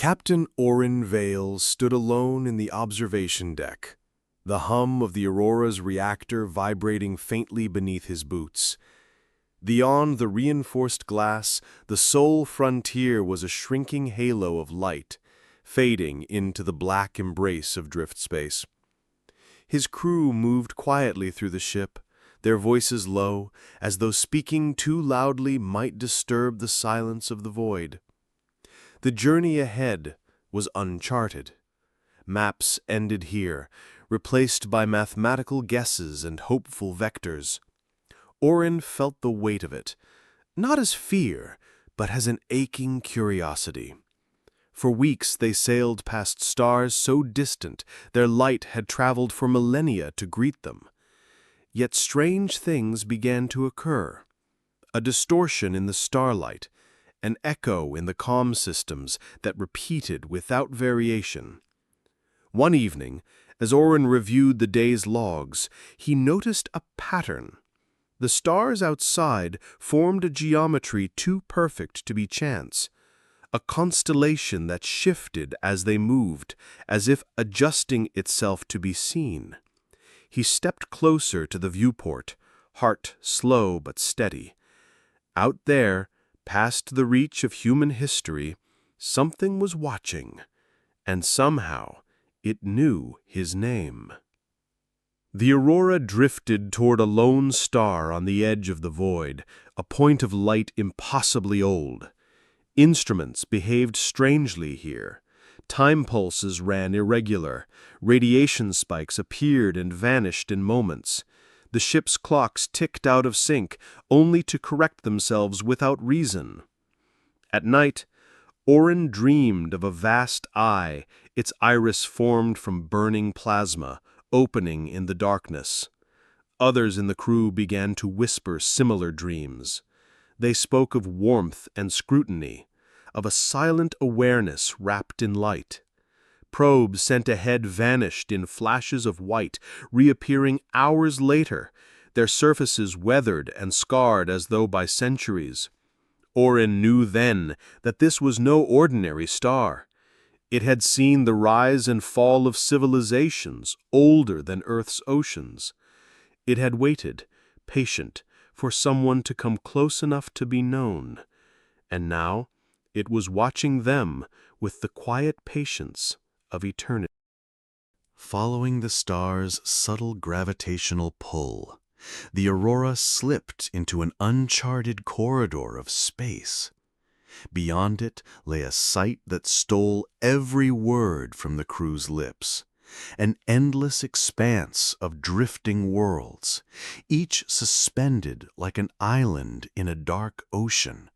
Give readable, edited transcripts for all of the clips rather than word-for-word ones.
Captain Orrin Vale stood alone in the observation deck, the hum of the Aurora's reactor vibrating faintly beneath his boots. Beyond the reinforced glass, the sole frontier was a shrinking halo of light, fading into the black embrace of drift space. His crew moved quietly through the ship, their voices low, as though speaking too loudly might disturb the silence of the void. The journey ahead was uncharted. Maps ended here, replaced by mathematical guesses and hopeful vectors. Orrin felt the weight of it, not as fear, but as an aching curiosity. For weeks they sailed past stars so distant their light had traveled for millennia to greet them. Yet strange things began to occur. A distortion in the starlight, an echo in the comm systems that repeated without variation. One evening, as Orrin reviewed the day's logs, he noticed a pattern. The stars outside formed a geometry too perfect to be chance, a constellation that shifted as they moved, as if adjusting itself to be seen. He stepped closer to the viewport, heart slow but steady. Out there, past the reach of human history, something was watching, and somehow it knew his name. The Aurora drifted toward a lone star on the edge of the void, a point of light impossibly old. Instruments behaved strangely here. Time pulses ran irregular. Radiation spikes appeared and vanished in moments. The ship's clocks ticked out of sync, only to correct themselves without reason. At night, Orrin dreamed of a vast eye, its iris formed from burning plasma, opening in the darkness. Others in the crew began to whisper similar dreams. They spoke of warmth and scrutiny, of a silent awareness wrapped in light. Probes sent ahead vanished in flashes of white, reappearing hours later, their surfaces weathered and scarred as though by centuries. Orrin knew then that this was no ordinary star. It had seen the rise and fall of civilizations older than Earth's oceans. It had waited, patient, for someone to come close enough to be known. And now it was watching them with the quiet patience of eternity. Following the star's subtle gravitational pull, the Aurora slipped into an uncharted corridor of space. Beyond it lay a sight that stole every word from the crew's lips, an endless expanse of drifting worlds, each suspended like an island in a dark ocean.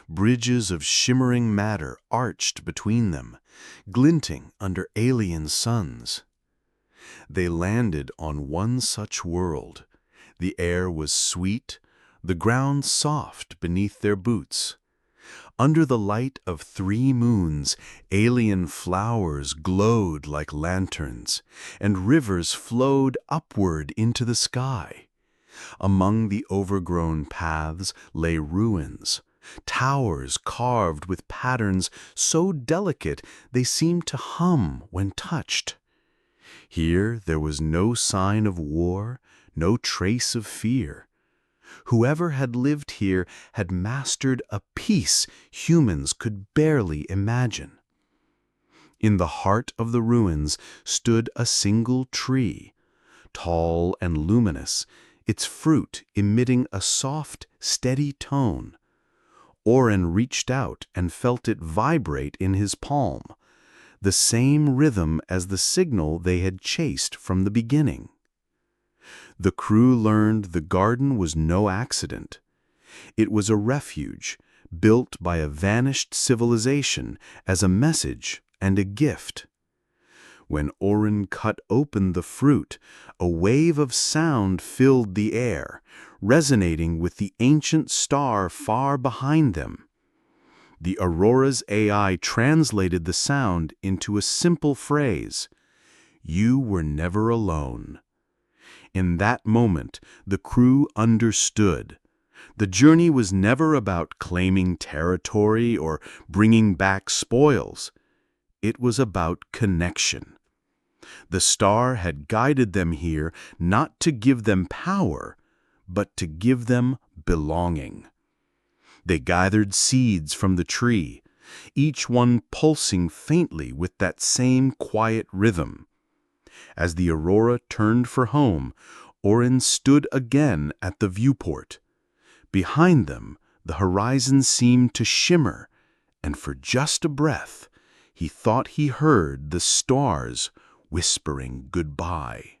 Bridges of shimmering matter arched between them, glinting under alien suns. They landed on one such world. The air was sweet, the ground soft beneath their boots. Under the light of 3 moons, alien flowers glowed like lanterns, and rivers flowed upward into the sky. Among the overgrown paths lay ruins, towers carved with patterns so delicate they seemed to hum when touched. Here there was no sign of war, no trace of fear. Whoever had lived here had mastered a peace humans could barely imagine. In the heart of the ruins stood a single tree, tall and luminous, its fruit emitting a soft, steady tone. Orrin reached out and felt it vibrate in his palm, the same rhythm as the signal they had chased from the beginning. The crew learned the garden was no accident. It was a refuge, built by a vanished civilization as a message and a gift. When Orrin cut open the fruit, a wave of sound filled the air, resonating with the ancient star far behind them. The Aurora's AI translated the sound into a simple phrase: "You were never alone." In that moment, the crew understood. The journey was never about claiming territory or bringing back spoils. It was about connection. The star had guided them here not to give them power, but to give them belonging. They gathered seeds from the tree, each one pulsing faintly with that same quiet rhythm. As the aurora turned for home, Orin stood again at the viewport. Behind them, the horizon seemed to shimmer, and for just a breath, he thought he heard the stars whispering goodbye.